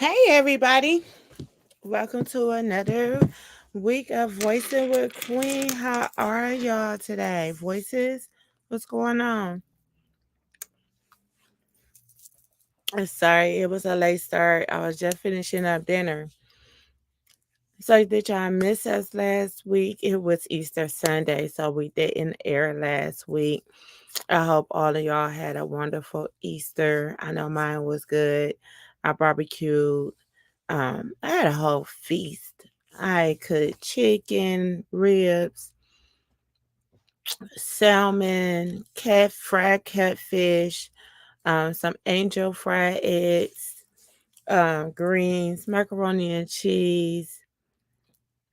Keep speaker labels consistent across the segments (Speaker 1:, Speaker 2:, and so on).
Speaker 1: Hey, everybody. Welcome to another week of Voicing with Queen. How are y'all today? Voices, what's going on? Sorry, it was a late start. I was just finishing up dinner. So, did y'all miss us last week? It was Easter Sunday, so we didn't air last week. I hope all of y'all had a wonderful Easter. I know mine was good. I barbecued. I had a whole feast. I cooked chicken, ribs, salmon, fried catfish, some angel fried eggs, greens, macaroni and cheese,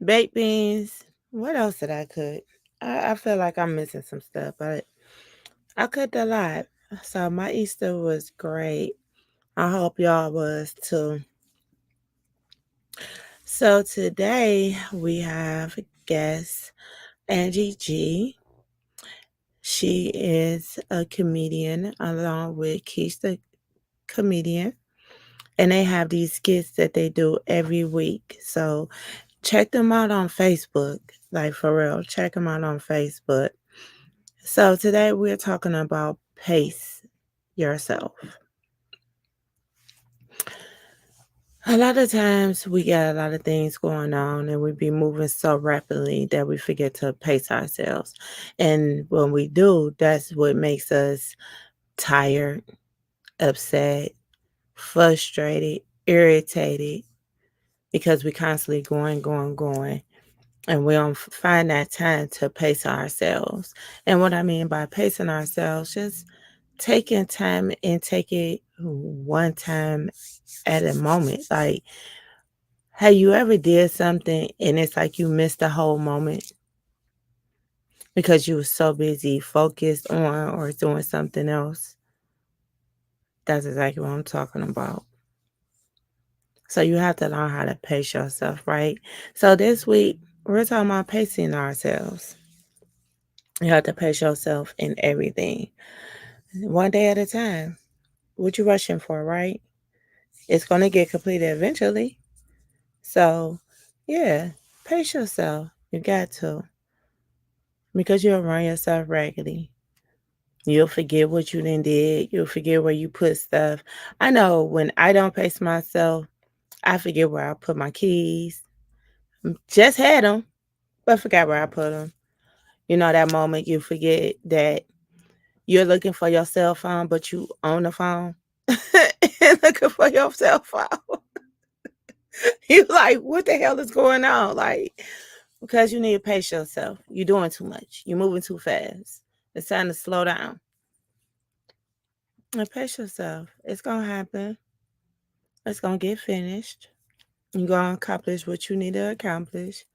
Speaker 1: baked beans. What else did I cook? I feel like I'm missing some stuff, but I cooked a lot. So my Easter was great. I hope y'all was too. So today we have guest Auntie G. She is a comedian along with Kesh the comedian. And they have these skits that they do every week. So check them out on Facebook. Like for real, check them out on Facebook. So today we're talking about pace yourself. A lot of times we got a lot of things going on and we be moving so rapidly that we forget to pace ourselves. And when we do, that's what makes us tired, upset, frustrated, irritated because we constantly going, and we don't find that time to pace ourselves. And what I mean by pacing ourselves, just taking time and take it one time at a moment. Like, have you ever did something and it's like you missed the whole moment because you were so busy focused on or doing something else? That's exactly what I'm talking about. So you have to learn how to pace yourself, right? So this week, we're talking about pacing ourselves. You have to pace yourself in everything, one day at a time. What you rushing for, right? It's going to get completed eventually. So, yeah, pace yourself. You got to, because you'll run yourself raggedy. You'll forget what you done did. You'll forget where you put stuff. I know when I don't pace myself, I forget where I put my keys. Just had them, but forgot where I put them. You know that moment you forget that you're looking for your cell phone, but you own the phone. And looking for your cell phone. You like, what the hell is going on? Like, because you need to pace yourself. You're doing too much. You're moving too fast. It's time to slow down and pace yourself. It's gonna happen. It's gonna get finished. You're gonna accomplish what you need to accomplish.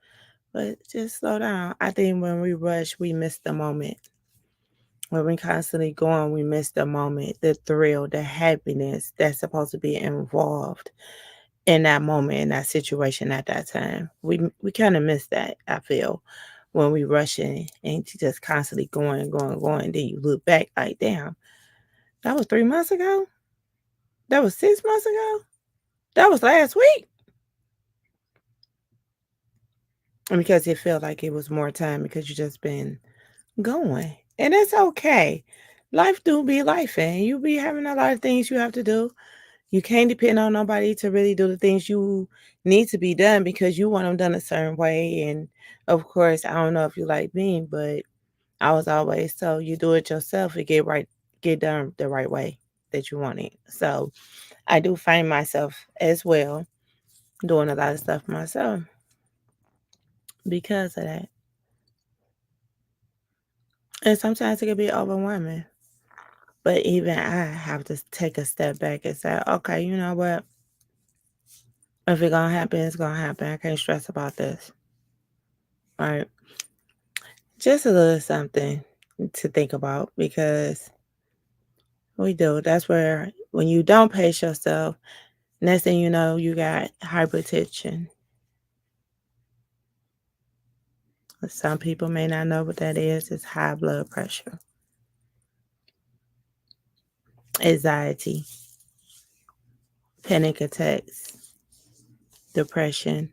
Speaker 1: But just slow down. I think when we rush, we miss the moment. When we constantly going, we miss the moment, the thrill, the happiness that's supposed to be involved in that moment, in that situation at that time. We kind of miss that, I feel, when we rushing and just constantly going. Then you look back like, damn, that was 3 months ago. That was 6 months ago. That was last week. And because it felt like it was more time because you just been going. And it's okay. Life do be life, and you be having a lot of things you have to do. You can't depend on nobody to really do the things you need to be done because you want them done a certain way. And of course, I don't know if you like me, but I was always told you do it yourself and get done the right way that you want it. So I do find myself as well doing a lot of stuff myself because of that. And sometimes it can be overwhelming. But even I have to take a step back and say, okay, you know what? If it's gonna happen, it's gonna happen. I can't stress about this. All right. Just a little something to think about because we do. That's where when you don't pace yourself, next thing you know, you got hypertension. Some people may not know what that is. It's high blood pressure, anxiety, panic attacks. depression.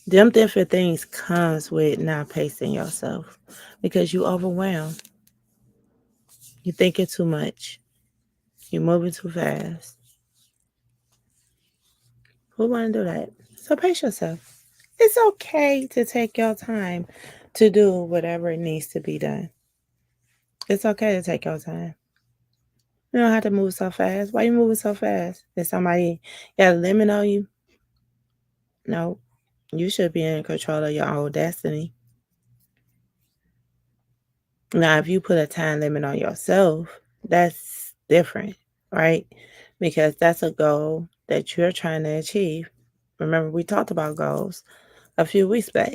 Speaker 1: Them different things comes with not pacing yourself because you overwhelmed. You thinking too much. You moving too fast. Who want to do that? So pace yourself. It's okay to take your time to do whatever it needs to be done. It's okay to take your time. You don't have to move so fast. Why you moving so fast? Is somebody got a limit on you? No. You should be in control of your own destiny. Now, if you put a time limit on yourself, that's different, right? Because that's a goal that you're trying to achieve. Remember, we talked about goals a few weeks back.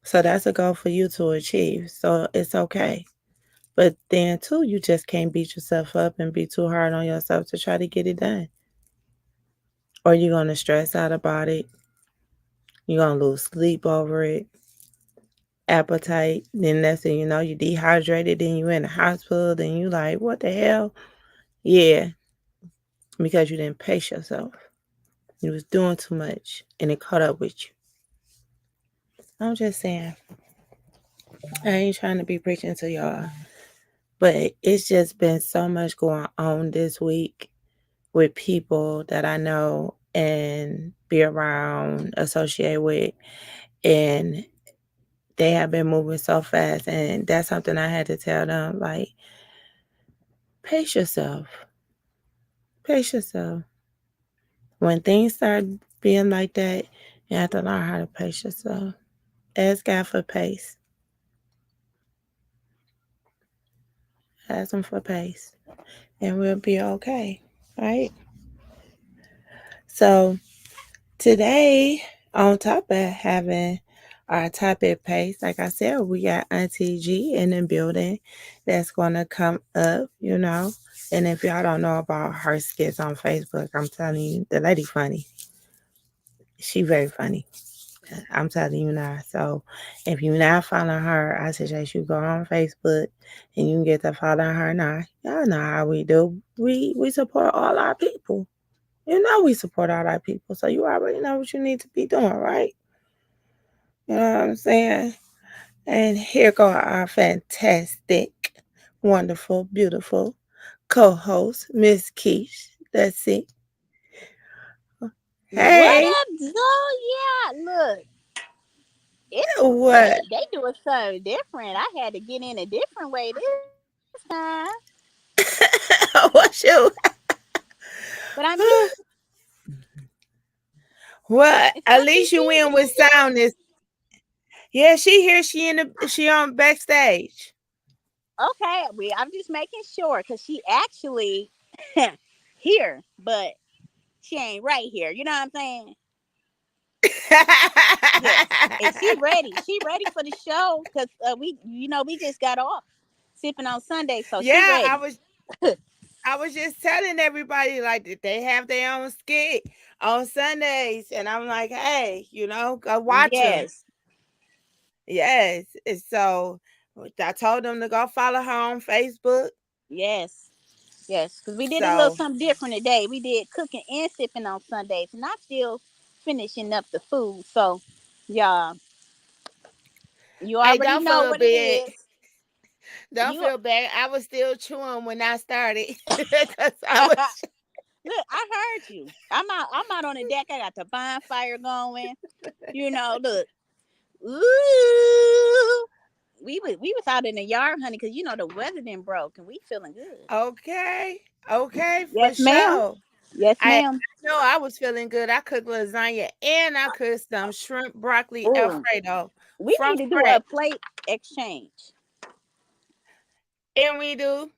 Speaker 1: So that's a goal for you to achieve. So it's okay. But then, too, you just can't beat yourself up and be too hard on yourself to try to get it done. Or you're going to stress out about it. You're going to lose sleep over it, appetite. Then next thing you know, you dehydrated. Then you in the hospital. Then you like, what the hell? Yeah, because you didn't pace yourself. You was doing too much and it caught up with you. I'm just saying, I ain't trying to be preaching to y'all, but it's just been so much going on this week with people that I know and be around, associate with, and they have been moving so fast. And that's something I had to tell them, like, pace yourself. Pace yourself. When things start being like that, you have to learn how to pace yourself. Ask God for pace. Ask Him for pace. And we'll be okay. Right? So today, on top of having our topic pace, like I said, we got Auntie G in the building that's gonna come up, you know. And if y'all don't know about her skits on Facebook, I'm telling you, the lady funny. She very funny. I'm telling you now. So if you're not following her, I suggest you go on Facebook and you can get to following her now. Y'all know how we do. We support all our people. You know we support all our people. So you already know what you need to be doing, right? You know what I'm saying? And here go our fantastic, wonderful, beautiful co-host, Miss Kesh. That's it.
Speaker 2: What
Speaker 1: Hey,
Speaker 2: up, Zoe? Yeah, look,
Speaker 1: what?
Speaker 2: they doing something different. I had to get in a different way this time,
Speaker 1: What you?
Speaker 2: but I'm here.
Speaker 1: What?
Speaker 2: Is
Speaker 1: At
Speaker 2: Auntie
Speaker 1: least you
Speaker 2: G
Speaker 1: win with
Speaker 2: in here?
Speaker 1: soundness. Yeah, she here. She on backstage.
Speaker 2: Okay, I'm just making sure because she actually here, but she ain't right here. You know what I'm saying? Yes, and she ready. She ready for the show because we just got off sipping on Sunday, so she
Speaker 1: Yeah,
Speaker 2: ready.
Speaker 1: I was just telling everybody like that they have their own skit on Sundays, and I'm like, hey, go watch them.
Speaker 2: Yes,
Speaker 1: Yes, and so I told them to go follow her on Facebook.
Speaker 2: yes. Yes, because we did a little
Speaker 1: So
Speaker 2: something different today. We did cooking and sipping on Sundays, and I'm still finishing up the food. So, y'all, you
Speaker 1: hey,
Speaker 2: already know what it is.
Speaker 1: don't
Speaker 2: You
Speaker 1: feel bad. I was still chewing when I started because I was.
Speaker 2: look, I heard you. I'm out on the deck. I got the bonfire going. Look, ooh, we was out in the yard, honey, because the weather didn't broke, and we feeling good.
Speaker 1: Okay. Okay, for
Speaker 2: Yes, ma'am.
Speaker 1: sure.
Speaker 2: Yes,
Speaker 1: I
Speaker 2: ma'am.
Speaker 1: know I was feeling good. I cooked lasagna and I cooked some shrimp broccoli
Speaker 2: Ooh,
Speaker 1: Alfredo
Speaker 2: we
Speaker 1: from
Speaker 2: need to do a
Speaker 1: scratch.
Speaker 2: plate exchange.
Speaker 1: And we do.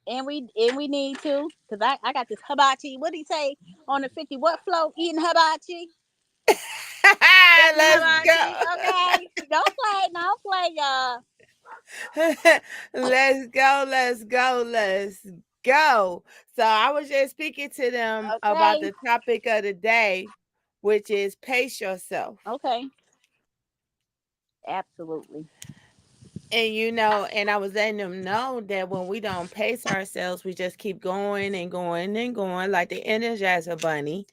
Speaker 2: And we need to, because I got this hibachi. What did he say on the 50 what flow? Eating hibachi. Eating
Speaker 1: Let's
Speaker 2: hibachi. Okay. Don't play, y'all.
Speaker 1: go. Let's go. Let's go. Let's go. So I was just speaking to them about
Speaker 2: Okay.
Speaker 1: the topic of the day, which is pace yourself.
Speaker 2: Okay. Absolutely.
Speaker 1: And I was letting them know that when we don't pace ourselves, we just keep going and going and going like the Energizer Bunny.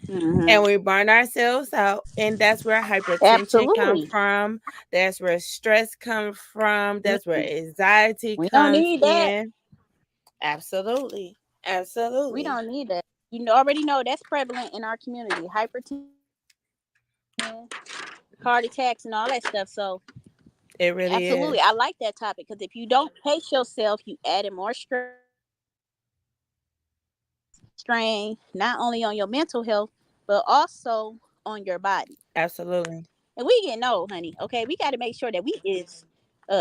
Speaker 2: Hmm.
Speaker 1: and we burn ourselves out, and that's where hypertension comes
Speaker 2: Absolutely.
Speaker 1: from. That's where stress comes from. That's where
Speaker 2: Mm,
Speaker 1: anxiety
Speaker 2: we don't
Speaker 1: comes
Speaker 2: need that.
Speaker 1: in. Absolutely.
Speaker 2: We
Speaker 1: Absolutely.
Speaker 2: don't need that. Already know that's prevalent in our community. Heart attacks, and all that stuff. So,
Speaker 1: It really
Speaker 2: absolutely,
Speaker 1: is.
Speaker 2: I like that topic because if you don't pace yourself, you adding more strain, not only on your mental health, but also on your body.
Speaker 1: Absolutely.
Speaker 2: And we getting old, honey. Okay, we got to make sure that we is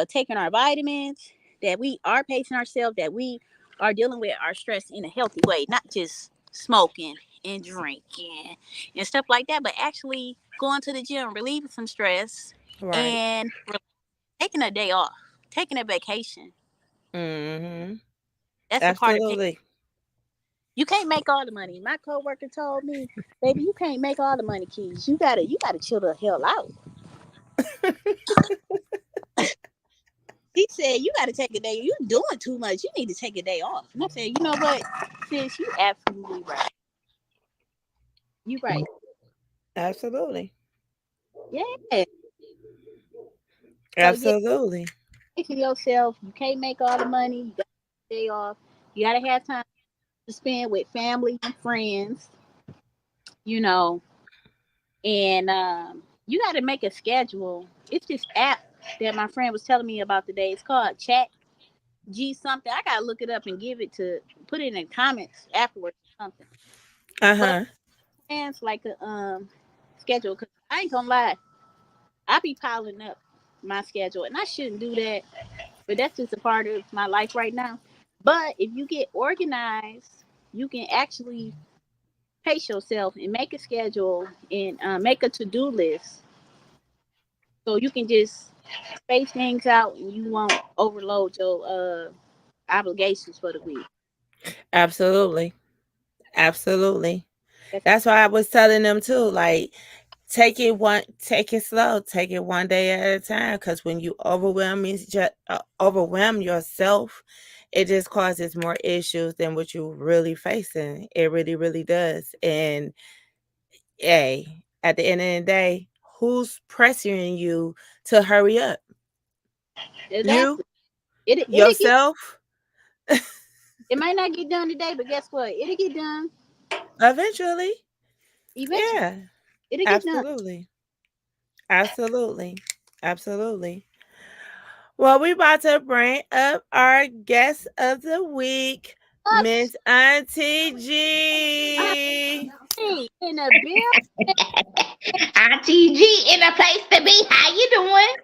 Speaker 2: taking our vitamins, that we are pacing ourselves, that we are dealing with our stress in a healthy way, not just smoking and drinking and stuff like that, but actually going to the gym, relieving some stress,
Speaker 1: Right.
Speaker 2: and taking a day off, taking a vacation.
Speaker 1: Mm-hmm.
Speaker 2: That's a part of pacing.
Speaker 1: Absolutely.
Speaker 2: You can't make all the money. My coworker told me, "Baby, you can't make all the money, Keys. You gotta chill the hell out." He said, "You got to take a day. You doing too much. You need to take a day off." And I said, "You know what, sis? You absolutely right. You right.
Speaker 1: Absolutely.
Speaker 2: Yeah." So yeah,
Speaker 1: Absolutely.
Speaker 2: taking yourself. You can't make all the money. You got to day off. You got to have time to spend with family and friends. You know, and you got to make a schedule. It's this app that my friend was telling me about today. It's called Chat G something. I gotta look it up and put it in the comments afterwards or something. But
Speaker 1: Uh-huh.
Speaker 2: plans like a schedule, because I ain't gonna lie, I be piling up my schedule and I shouldn't do that, but that's just a part of my life right now. But if you get organized, you can actually pace yourself and make a schedule and make a to-do list, so you can just space things out and you won't overload your obligations for the week.
Speaker 1: Absolutely. Absolutely.
Speaker 2: That's
Speaker 1: That's why I was telling them too, like, take it slow, take it one day at a time. Because when you overwhelm yourself, it just causes more issues than what you're really facing. It really, really does. And hey, at the end of the day, who's pressuring you to hurry up? You,
Speaker 2: exactly. It'll get.
Speaker 1: yourself,
Speaker 2: It might not get done today, but guess what? It'll get done
Speaker 1: eventually.
Speaker 2: eventually.
Speaker 1: Yeah,
Speaker 2: It'll get done.
Speaker 1: absolutely, absolutely, absolutely. Well, we about to bring up our guest of the week,
Speaker 2: Us,
Speaker 1: Miss Auntie G.
Speaker 2: in a bill.
Speaker 3: Auntie G in a place to be. How you doing?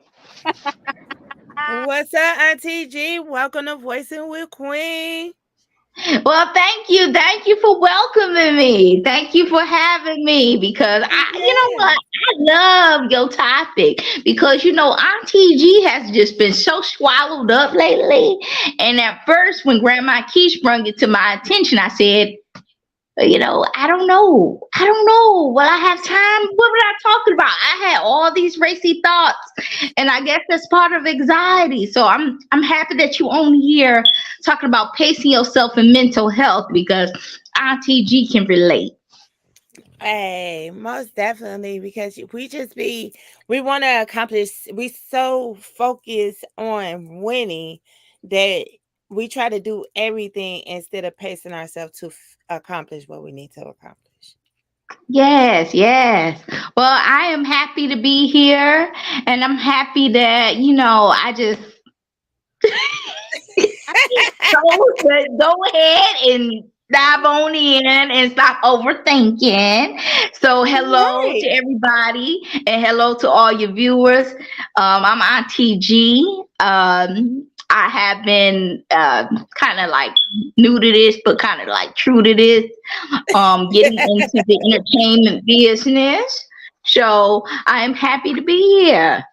Speaker 1: What's up, Auntie G? Welcome to Voicing with Queen.
Speaker 3: Well, thank you. Thank you for welcoming me. Thank you for having me because you know
Speaker 1: Yeah.
Speaker 3: what? I love your topic because Auntie G has just been so swallowed up lately. And at first, when Grandma Keish brought it to my attention, I said, I don't know. I don't know. Will I have time? What was I talking about? I had all these racy thoughts, and I guess that's part of anxiety. So I'm happy that you on here talking about pacing yourself and mental health because Auntie G can relate.
Speaker 1: Hey, most definitely, because we want to accomplish, we so focused on winning that we try to do everything instead of pacing ourselves to accomplish what we need to accomplish.
Speaker 3: Yes, yes. Well, I am happy to be here, and I'm happy that I just
Speaker 2: I think
Speaker 3: go ahead and dive on in and stop overthinking. So, hello to
Speaker 1: Right.
Speaker 3: everybody, and hello to all your viewers. I'm Auntie G. I have been kind of like new to this, but kind of like true to this. Getting into the entertainment business. So, I am happy to be here.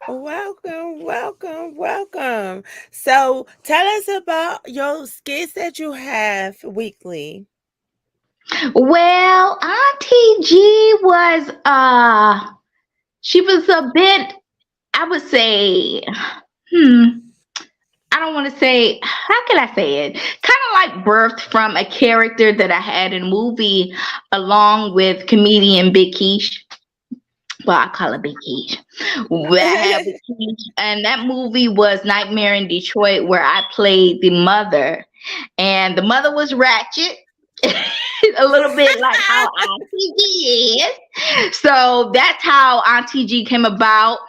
Speaker 1: Welcome, welcome, welcome. So, tell us about your skits that you have weekly.
Speaker 3: Well, Auntie G was she was a bit, I would say, hmm, I don't want to say, how can I say it? Kind of like birthed from a character that I had in a movie along with comedian Big Keish. Well, I call it Big Keish. Where I have Big Keish, and that movie was Nightmare in Detroit, where I played the mother, and the mother was ratchet. A little bit like how Auntie G is. So that's how Auntie G came about.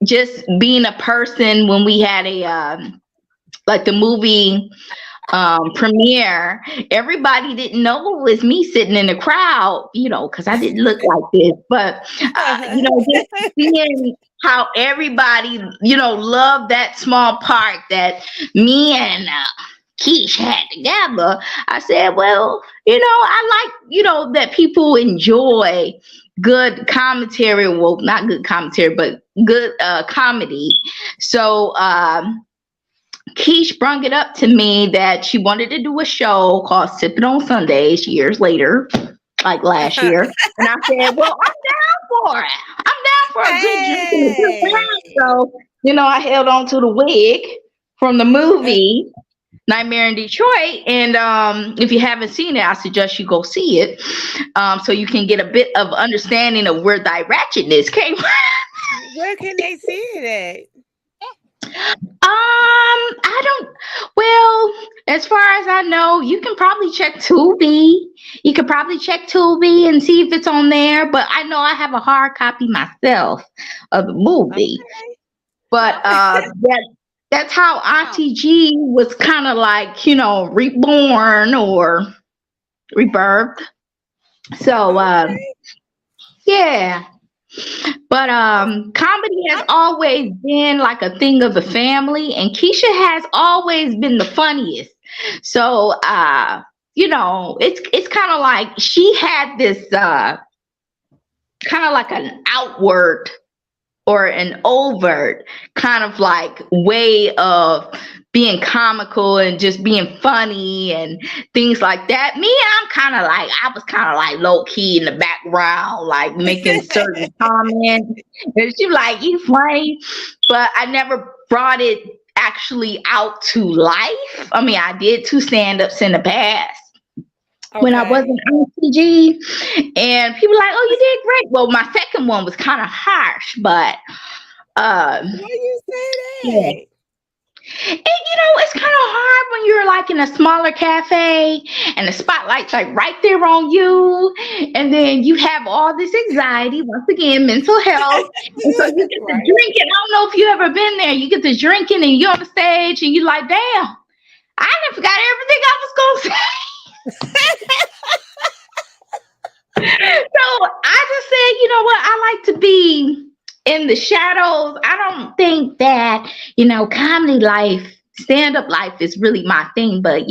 Speaker 3: Just being a person when we had a like the movie premiere, everybody didn't know it was me sitting in the crowd, because I didn't look like this. But just seeing how everybody, loved that small part that me and Keish had together. I said, well, I like, that people enjoy good commentary. Well, not good commentary, but good comedy. So Keish brung it up to me that she wanted to do a show called Sipping on Sundays years later, like last year. And I said, well, I'm down for it. I'm down for a good drink and a good time. So, I held on to the wig from the movie Nightmare in Detroit. And if you haven't seen it, I suggest you go see it, so you can get a bit of understanding of where thy ratchetness came from.
Speaker 1: Where can they see it
Speaker 3: I don't. Well, as far as I know, you can probably check Tubi. You could probably check Tubi and see if it's on there. But I know I have a hard copy myself of the movie.
Speaker 1: Okay.
Speaker 3: But that's how Auntie G was kind of like, reborn or rebirthed. So yeah. But comedy has always been like a thing of the family, and Keisha has always been the funniest. So it's kind of like she had this kind of like an outward or an overt kind of like way of being comical and just being funny and things like that. Me, I was kind of like low key in the background, like making certain comments. And she was like, you funny, but I never brought it actually out to life. I mean, I did 2 stand-ups in the past. When I wasn't Auntie G, and people were like, oh, you did great. Well, my second one was kind of harsh, but
Speaker 1: Why you say
Speaker 3: yeah.
Speaker 1: that?
Speaker 3: And it's kind of hard when you're like in a smaller cafe and the spotlight's like right there on you, and then you have all this anxiety, once again, mental health. And so you get to drinking. I don't know if you ever been there. You get to drinking and you're on the stage and you're like, damn, I done forgot everything I was gonna say. So I just said, you know what? I like to be in the shadows. I don't think that, comedy life, stand-up life is really my thing. But,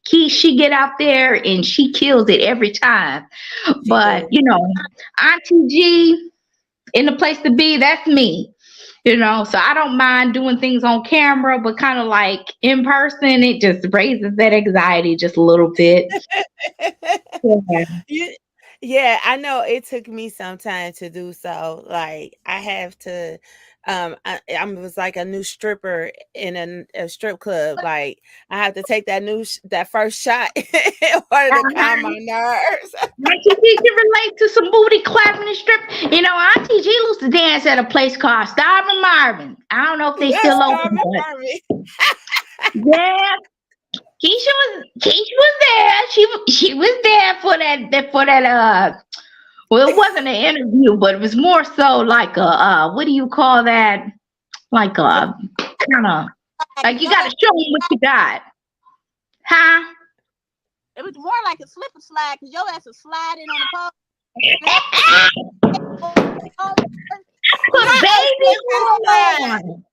Speaker 3: she get out there and she kills it every time. But, Auntie G, in the place to be, that's me. So I don't mind doing things on camera, but kind of like in person, it just raises that anxiety just a little bit.
Speaker 1: Yeah. Yeah, I know it took me some time to do so. Like I have to I was like a new stripper in a strip club. Like I have to take that first shot in order to calm my nerves.
Speaker 3: Auntie G can relate to some booty clapping and strip. Auntie G used to dance at a place called Starvin' Marvin. I don't know if they still open. Yeah. Keisha was there. She was there for that well, it wasn't an interview, but it was more so like a what do you call that? Like a kind of like you gotta show them what you got. Huh?
Speaker 2: It was more like a slip and slide because your ass was sliding on the pole.
Speaker 3: Put baby on.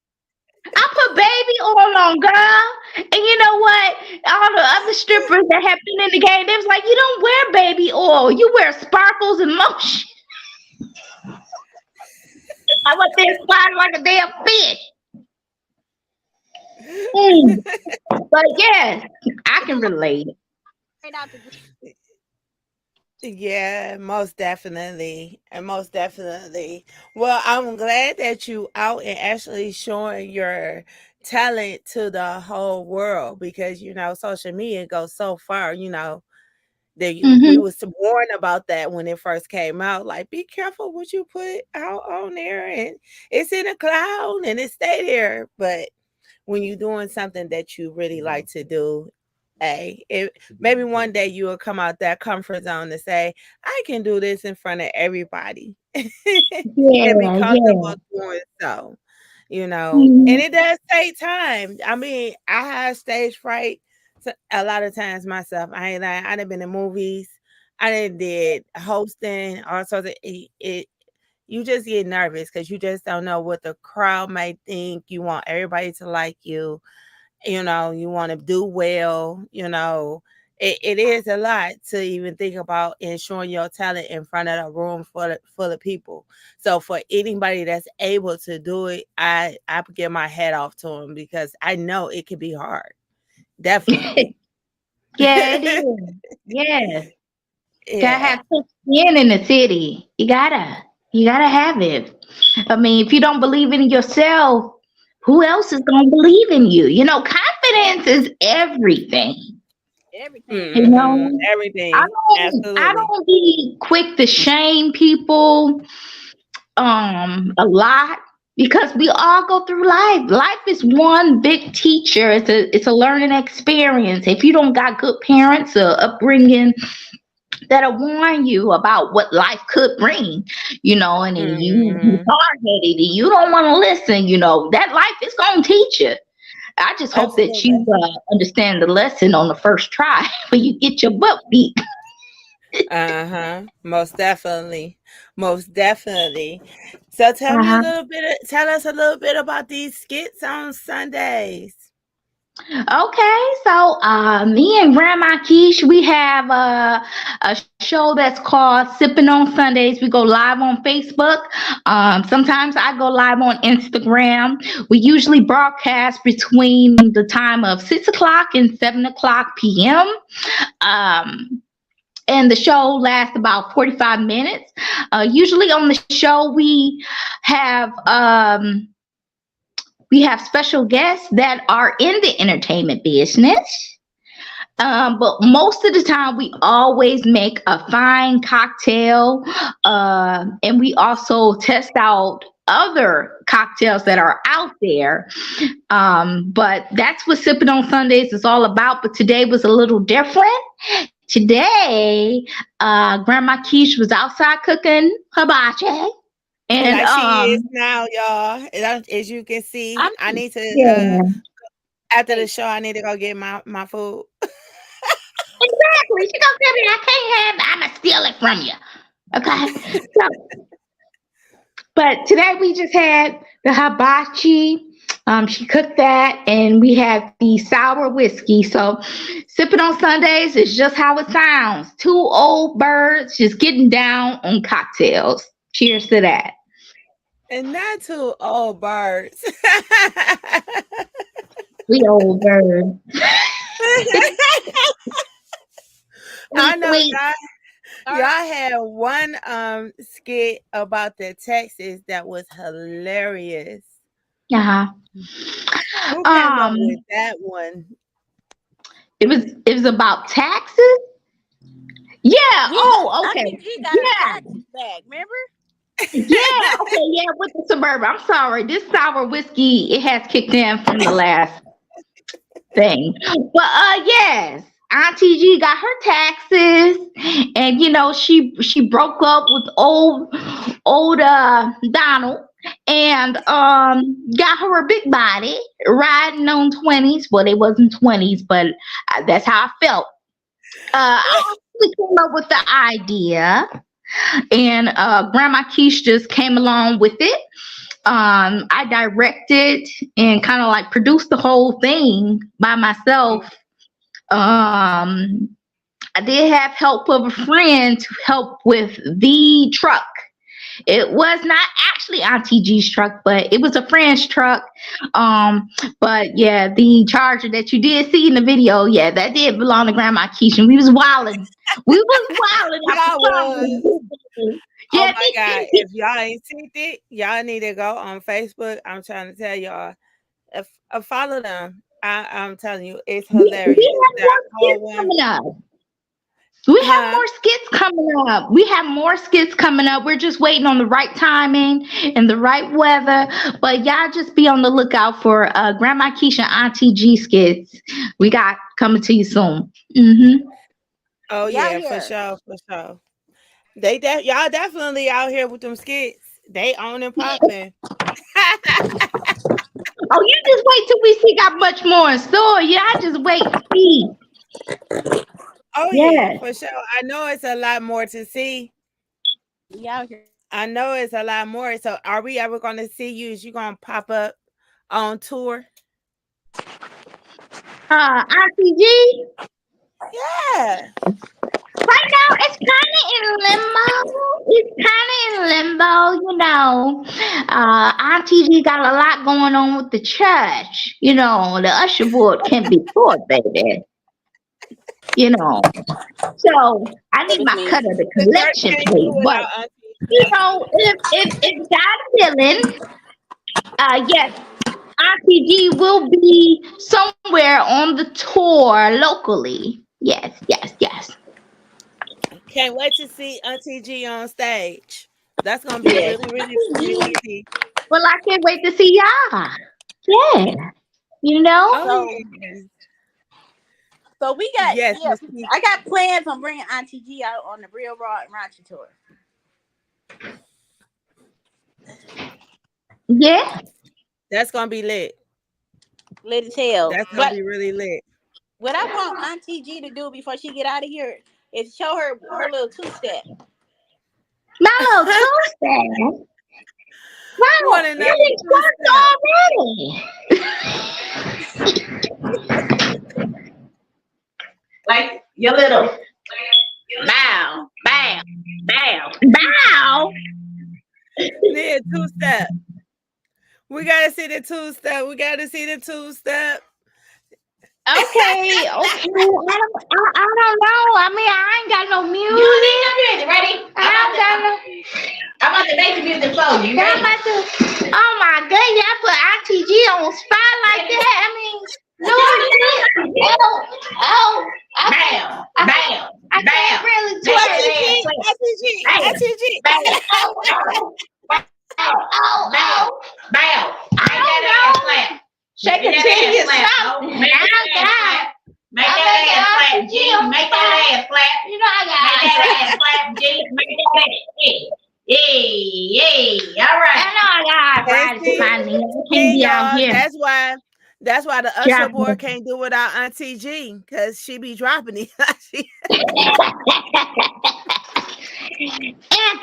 Speaker 3: I put baby oil on, girl. And you know what? All the other strippers that have been in the game, they was like, you don't wear baby oil. You wear sparkles and lotion. I went there sliding like a damn fish. But yes, I can relate.
Speaker 1: Yeah, most definitely. And most definitely. Well, I'm glad that you out and actually showing your talent to the whole world because social media goes so far, we
Speaker 3: Mm-hmm.
Speaker 1: was warned about that when it first came out. Like, be careful what you put out on there, and it's in a cloud and it stay there. But when you're doing something that you really like to do, maybe one day you will come out that comfort zone to say, I can do this in front of everybody and be
Speaker 3: Yeah,
Speaker 1: comfortable
Speaker 3: yeah.
Speaker 1: doing so. And
Speaker 3: Mhm.
Speaker 1: it does take time. I mean, I have stage fright a lot of times myself. I ain't lying. I done been in movies. I done did hosting, all sorts of it. You just get nervous because you just don't know what the crowd might think. You want everybody to like you. You want to do well. It is a lot to even think about and showing your talent in front of a room full of people. So for anybody that's able to do it, I give my hat off to them because I know it can be hard. Definitely.
Speaker 3: Yeah, it is. Yes. Gotta
Speaker 1: Yeah.
Speaker 3: have thick skin in the city. You gotta have it. I mean, if you don't believe in yourself, who else is gonna believe in you? Confidence is everything.
Speaker 2: Everything.
Speaker 3: You know, I
Speaker 1: Everything.
Speaker 3: I
Speaker 1: Absolutely.
Speaker 3: don't be quick to shame people a lot because we all go through life. Life is one big teacher. It's a learning experience. If you don't got good parents or upbringing that'll warn you about what life could bring, and then you
Speaker 1: Hmm.
Speaker 3: hard headed and you don't want to listen, that life is gonna teach you. I just hope that you
Speaker 1: Absolutely.
Speaker 3: understand the lesson on the first try when you get your butt beat.
Speaker 1: Uh-huh. Most definitely. Most definitely. So tell us a little bit about these skits on Sundays.
Speaker 3: Okay, so me and Grandma Keish, we have a show that's called Sipping on Sundays. We go live on Facebook. Sometimes I go live on Instagram. We usually broadcast between the time of 6 o'clock and 7 o'clock p.m. Um, and the show lasts about 45 minutes. Usually on the show have um, we have special guests that are in the entertainment business. But most of the time, we always make a fine cocktail, and we also test out other cocktails that are out there. But that's what Sipping on Sundays is all about. But today was a little different. Today, Grandma Keish was outside cooking hibachi, and
Speaker 1: Like she is now, y'all. As you can see,
Speaker 3: I'm
Speaker 1: I need to
Speaker 3: yeah.
Speaker 1: after the
Speaker 2: Hey,
Speaker 1: show, I need to go get my food.
Speaker 3: Exactly. She gonna tell me I can't have it. I'ma steal it from you. Okay. So, but today we just had the hibachi. She cooked that, and we had the sour whiskey. So, sipping on Sundays is just how it sounds. Two old birds just getting down on cocktails. Cheers to that.
Speaker 1: And not too old birds.
Speaker 3: We old birds.
Speaker 1: I
Speaker 3: Sweet,
Speaker 1: know
Speaker 3: sweet.
Speaker 1: y'all
Speaker 2: sorry.
Speaker 1: had one skit about the Texas that was hilarious.
Speaker 3: Uh-huh.
Speaker 1: Who came up
Speaker 3: Um,
Speaker 1: with that one?
Speaker 3: it was about taxes. Yeah.
Speaker 2: Yeah,
Speaker 3: Oh, okay.
Speaker 2: Auntie G got her
Speaker 3: Yeah.
Speaker 2: taxes back. Remember?
Speaker 3: Yeah, okay, yeah, with the suburban. I'm sorry. This sour whiskey, it has kicked in from the last thing. But yes, Auntie G got her taxes, and she broke up with old Donald, and got her a big body riding on 20s. Well, they wasn't 20s, but that's how I felt. I actually came up with the idea, and Grandma Keish just came along with it. I directed and kind of like produced the whole thing by myself. I did have help of a friend to help with the truck. It was not actually Auntie G's truck, but it was a friend's truck. But yeah, the Charger that you did see in the video, yeah, that did belong to Grandma Keisha. We was wilding. We was wilding at the
Speaker 1: Y'all was.
Speaker 3: Charger.
Speaker 1: Oh
Speaker 3: Yeah,
Speaker 1: my God. If y'all ain't seen it, y'all need to go on Facebook. I'm trying to tell y'all. If follow them. I'm telling you, it's hilarious.
Speaker 3: we have
Speaker 1: That
Speaker 3: more
Speaker 1: whole
Speaker 3: skits
Speaker 1: one.
Speaker 3: coming up. We have
Speaker 1: Huh?
Speaker 3: more skits coming up. We have more skits coming up. We're just waiting on the right timing and the right weather. But y'all just be on the lookout for Grandma Keisha and Auntie G skits. We got coming to you soon.
Speaker 1: Oh
Speaker 2: Y'all
Speaker 1: yeah, for
Speaker 2: here.
Speaker 1: sure, for sure. Y'all definitely out here with them skits. They on and popping.
Speaker 3: Oh, you just wait till we see got much more in store. Yeah, I just wait and see.
Speaker 1: Oh yeah,
Speaker 3: Yeah.
Speaker 1: for sure. I know it's a lot more to see.
Speaker 2: Y'all here.
Speaker 1: I know it's a lot more. So are we ever gonna see you? Is you gonna pop up on tour?
Speaker 3: Auntie G.
Speaker 1: Yeah.
Speaker 3: Right now, it's kind of in limbo. It's kind of in limbo, you know. Auntie G got a lot going on with the church. You know, the usher board can't be short, baby. You know, so I
Speaker 2: What
Speaker 3: need
Speaker 2: this
Speaker 3: my
Speaker 2: mean?
Speaker 3: cut of the
Speaker 1: The church
Speaker 3: collection
Speaker 1: can't
Speaker 3: plate.
Speaker 1: do
Speaker 3: But
Speaker 1: without
Speaker 3: you
Speaker 1: Auntie.
Speaker 3: know, if God willing, yes, Auntie G will be somewhere on the tour locally. Yes, yes, yes.
Speaker 1: Can't wait to see Auntie G on stage. That's gonna be
Speaker 2: Yes.
Speaker 1: really, really for me to see.
Speaker 3: Well, I can't wait to see y'all. Yeah, you know.
Speaker 1: Oh
Speaker 2: So
Speaker 1: yeah.
Speaker 2: so we got,
Speaker 1: Yes,
Speaker 2: yeah.
Speaker 1: Miss T.
Speaker 2: I got plans on bringing Auntie G out on the Real Raw and Raunchy tour.
Speaker 3: Yeah.
Speaker 1: That's gonna be lit.
Speaker 2: Lit as hell.
Speaker 1: That's gonna
Speaker 2: But
Speaker 1: be really lit.
Speaker 2: what I want Auntie G to do before she get out of here is show her little two step.
Speaker 3: My little Tuesday.
Speaker 1: Want
Speaker 3: Wow,
Speaker 1: another
Speaker 3: it
Speaker 1: two step.
Speaker 3: worked already. Like your little bow, bow, bow, bow.
Speaker 1: Yeah, two step. We gotta see the two step. We gotta see the two step.
Speaker 3: Okay, okay. I don't know. I mean, I ain't got no music. You need no music. Ready? I don't got no. I'm about to make the music for you. I'm about to. Oh my God! Y'all put Auntie G on the spot like that. I mean, Lord, bam, bam, I can't really
Speaker 1: Auntie
Speaker 3: twerk.
Speaker 1: G, Auntie G,
Speaker 3: Bam,
Speaker 1: Auntie G.
Speaker 3: bam, bam. I don't know. Shake a titty or something. Make that ass clap, G. Make that ass clap. You know I got make that ass clap, G. Make that ass. Yeah. All right. I know I got
Speaker 1: And
Speaker 3: arthritis in my knee. I can't
Speaker 1: see,
Speaker 3: be out
Speaker 1: y'all,
Speaker 3: here
Speaker 1: that's why the usher board
Speaker 3: dropping.
Speaker 1: can't do without Auntie G, because she be dropping it.
Speaker 3: At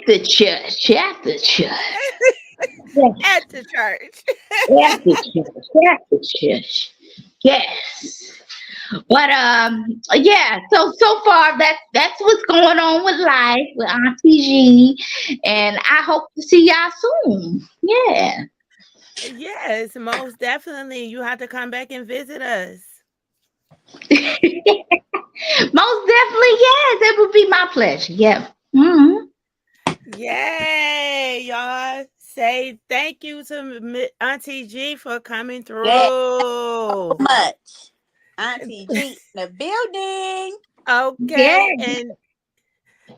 Speaker 3: the church. At the church.
Speaker 1: At the church.
Speaker 3: At the church. At the church. Yes. But yeah, so far that's what's going on with life with Auntie G, and I hope to see y'all soon. Yeah.
Speaker 1: Yes, most definitely. You have to come back and visit us.
Speaker 3: Most definitely, yes, it would be my pleasure. Yeah.
Speaker 1: Yay, y'all. Say thank you to Auntie G for coming
Speaker 2: Yeah,
Speaker 1: through.
Speaker 2: much. Auntie G in the building.
Speaker 3: Yeah.
Speaker 1: Okay,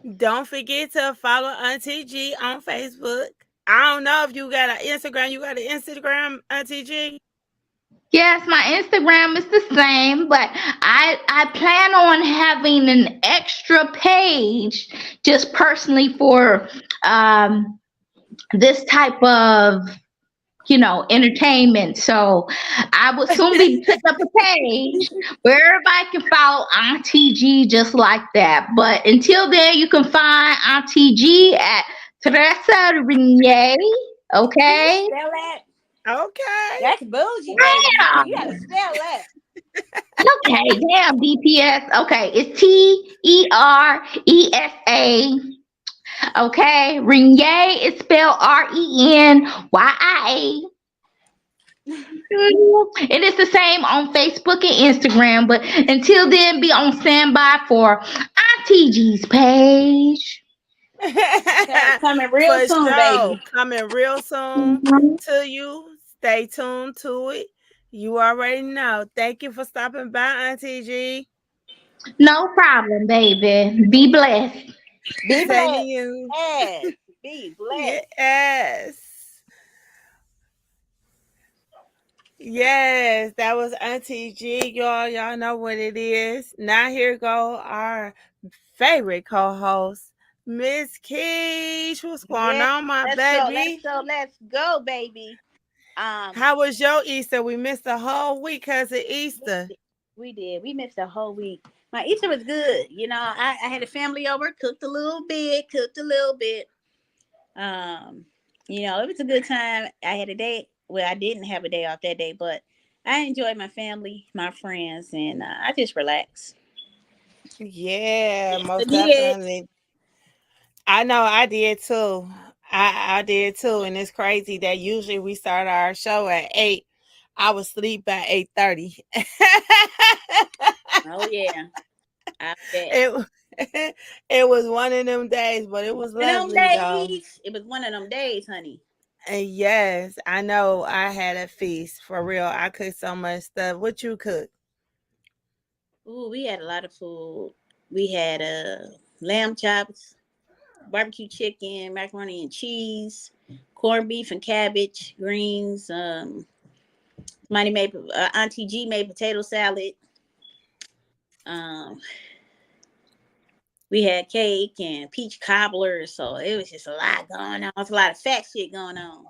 Speaker 1: and don't forget to follow Auntie G on Facebook. I don't know if you got an Instagram. You got an Instagram, Auntie G?
Speaker 3: Yes, my Instagram is the same, but I plan on having an extra page just personally for this type of entertainment. So I will soon be putting up a page where everybody can follow Auntie G just like that. But until then, you can find Auntie G at Teresa Renier. Okay.
Speaker 2: Spell that.
Speaker 1: Okay.
Speaker 2: That's bougie, baby.
Speaker 3: Damn.
Speaker 2: You gotta spell that.
Speaker 3: Okay, damn DPS. Okay, it's TERESA Okay, Renee is spelled Renyaa. It is the same on Facebook and Instagram. But until then, be on standby for Auntie G's page.
Speaker 2: Coming real
Speaker 1: For
Speaker 2: soon,
Speaker 1: sure.
Speaker 2: baby.
Speaker 1: Coming real soon
Speaker 3: Mhm.
Speaker 1: to you. Stay tuned to it. You already know. Thank you for stopping by, Auntie G.
Speaker 3: No problem, baby. Be blessed.
Speaker 2: Be
Speaker 1: Same to
Speaker 2: blessed.
Speaker 1: you.
Speaker 2: Yes. Be blessed.
Speaker 1: Yes. Yes, that was Auntie G, y'all. Y'all know what it is. Now here go our favorite co-host, Miss Kesh. What's going
Speaker 2: Yeah.
Speaker 1: on, my
Speaker 2: Let's go. Let's
Speaker 1: baby?
Speaker 2: go. Let's go, baby. Um,
Speaker 1: How was your Easter? We missed a whole week because of
Speaker 2: we
Speaker 1: Easter.
Speaker 2: did. We did. We missed a whole week. My Easter was good. I had a family over, cooked a little bit, cooked a little bit. Um, it was a good time. I had a day. Well, I didn't have a day off that day, but I enjoyed my family, my friends, and I just relaxed.
Speaker 1: Yeah,
Speaker 2: Yes, I
Speaker 1: most
Speaker 2: did.
Speaker 1: definitely. I know I did too. I did too, and it's crazy that usually we start our show at 8. I was asleep by 8:30.
Speaker 2: Oh yeah, I bet.
Speaker 1: It wa- it was one of them days, but it
Speaker 2: One
Speaker 1: was
Speaker 2: of them
Speaker 1: lovely though.
Speaker 2: days. It was one of them days, honey.
Speaker 1: And yes, I know I had a feast for real. I cooked so much stuff. What you cook?
Speaker 2: Ooh, we had a lot of food. We had lamb chops, barbecue chicken, macaroni and cheese, corned beef and cabbage, greens. Auntie G made potato salad. Um, we had cake and peach cobbler, so it was just a lot going on. It's a lot of fat shit going on.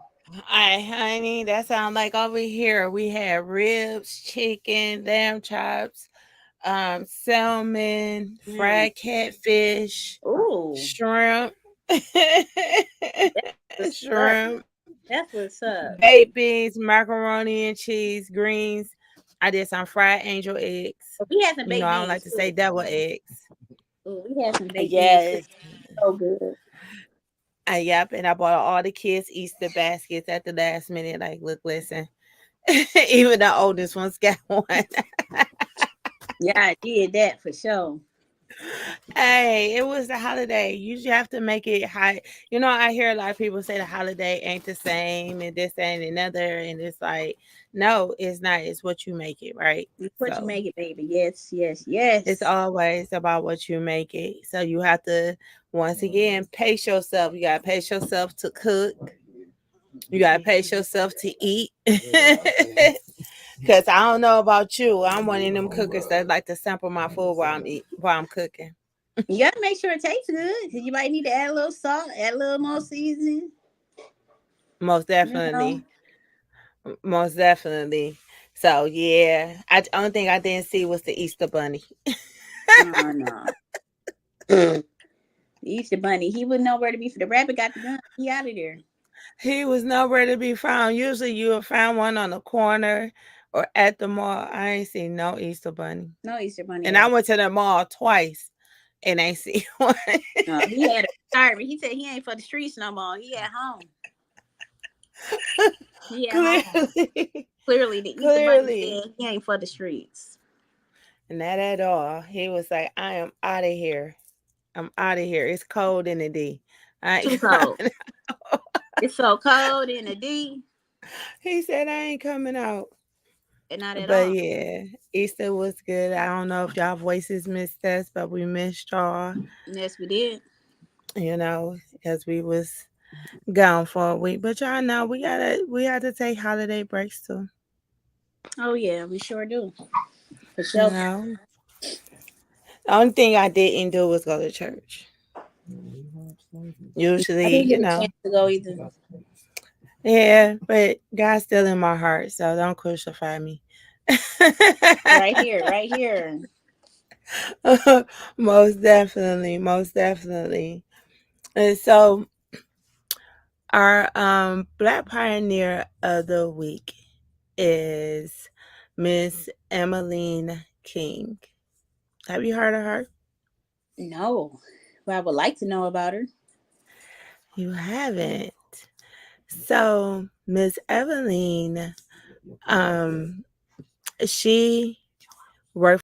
Speaker 1: Hi, honey. That sounds like over here we had ribs, chicken, lamb chops, salmon,
Speaker 2: Mm.
Speaker 1: fried catfish,
Speaker 2: Ooh,
Speaker 1: shrimp,
Speaker 2: that's what's up.
Speaker 1: shrimp,
Speaker 2: That's what's up.
Speaker 1: baked beans, macaroni and cheese, greens. I did some fried angel eggs.
Speaker 2: But we had some
Speaker 1: You know,
Speaker 2: baked
Speaker 1: I don't like
Speaker 2: beans
Speaker 1: to say
Speaker 2: too.
Speaker 1: devil eggs.
Speaker 2: Ooh, we had some baked beans too.
Speaker 1: Yes.
Speaker 2: So good.
Speaker 1: Yep. And I bought all the kids Easter baskets at the last minute. Like, look, listen. Even the oldest one's got one.
Speaker 2: Yeah, I did that for sure.
Speaker 1: Hey, it was the holiday. You just have to make it high. You know, I hear a lot of people say the holiday ain't the same and this and another. And it's like, no, it's not. It's what you make it, right?
Speaker 2: It's what you
Speaker 1: So
Speaker 2: make it, baby. Yes, yes,
Speaker 1: it's
Speaker 2: yes.
Speaker 1: always about what you make it. So you have to, once again, pace yourself. You got to pace yourself to cook. You got to pace yourself to eat. Because I don't know about you. I'm one of them cookers that like to sample my food while I'm cooking.
Speaker 2: You gotta make sure it tastes good. 'Cause you might need to add a little salt, add a little more seasoning.
Speaker 1: Most
Speaker 2: You know.
Speaker 1: definitely. Most definitely. So yeah, only thing I didn't see was the Easter bunny.
Speaker 2: Oh no. The Easter bunny. He wouldn't know where to be for the rabbit got the gun. He out of there.
Speaker 1: He was nowhere to be found. Usually you will find one on the corner or at the mall. I ain't seen no Easter bunny.
Speaker 2: No Easter bunny
Speaker 1: And
Speaker 2: at
Speaker 1: I
Speaker 2: all.
Speaker 1: went to the mall twice and ain't see one.
Speaker 2: No, he had a retirement. He said he ain't for the streets no more. He at home. He at home.
Speaker 1: Clearly.
Speaker 2: Clearly, the Easter bunny
Speaker 1: Clearly.
Speaker 2: said he ain't for the streets.
Speaker 1: Not at all. He was like, I am out of here. I'm out of here. It's cold in the D. I
Speaker 2: Too
Speaker 1: ain't
Speaker 2: cold.
Speaker 1: coming.
Speaker 2: It's so cold in the D.
Speaker 1: He said I ain't coming out.
Speaker 2: And not at
Speaker 1: But
Speaker 2: all.
Speaker 1: yeah, Easter was good. I don't know if y'all voices missed us, but we missed y'all,
Speaker 2: Yes, we did.
Speaker 1: you know, as we was gone for a week. But y'all know we had to take holiday breaks too.
Speaker 2: Oh yeah, we sure do. For
Speaker 1: You
Speaker 2: sure.
Speaker 1: know. The only thing I didn't do was go to church.
Speaker 2: I
Speaker 1: Usually,
Speaker 2: didn't
Speaker 1: you
Speaker 2: get a
Speaker 1: know.
Speaker 2: chance to go either.
Speaker 1: Yeah, but God's still in my heart, so don't crucify me.
Speaker 2: Right here, right here.
Speaker 1: Most definitely, most definitely. And so our Black Pioneer of the Week is Miss Emeline King. Have you heard of her?
Speaker 2: No, but I would like to know about her.
Speaker 1: You haven't. So Miss Eveline, um, she worked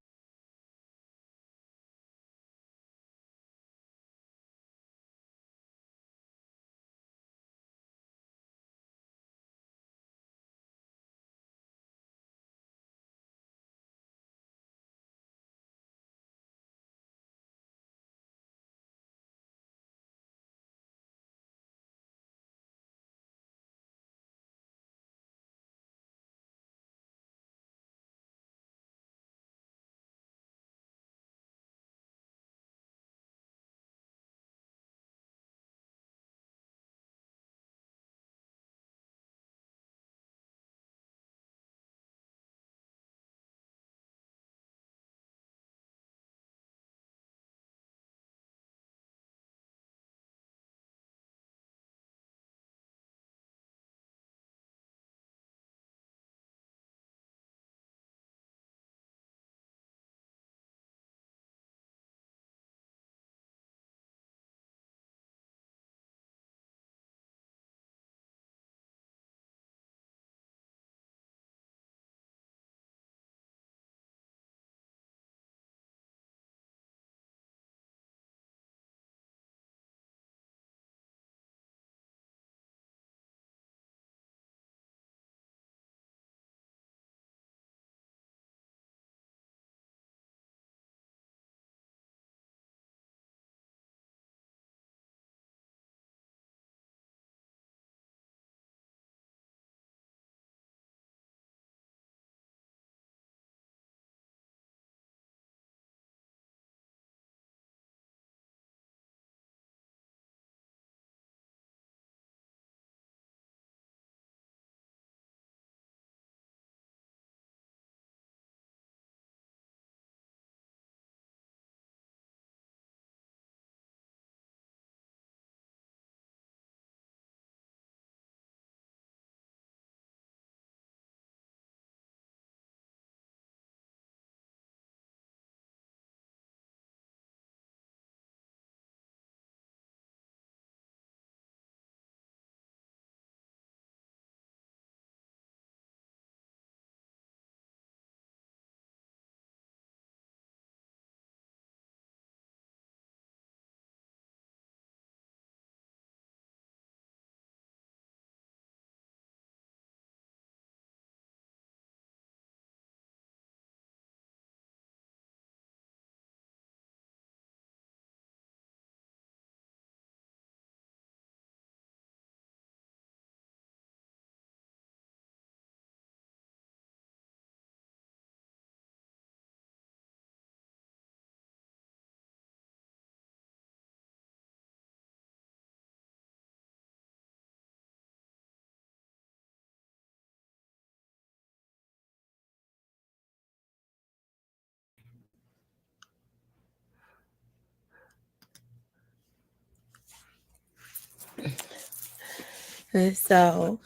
Speaker 1: and so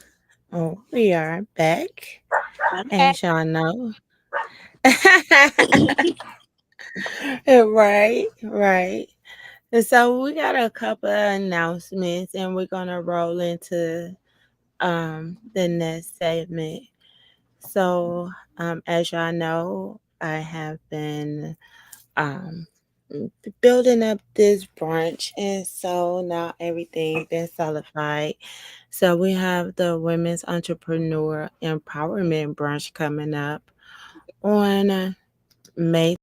Speaker 1: we are back.
Speaker 2: I'm back.
Speaker 1: As y'all know. Right, right. And so we got a couple of announcements and we're gonna roll into the next segment. So as y'all know, I have been um building up this brunch and so now everything been solidified. So we have the Women's Entrepreneur Empowerment Brunch coming up on May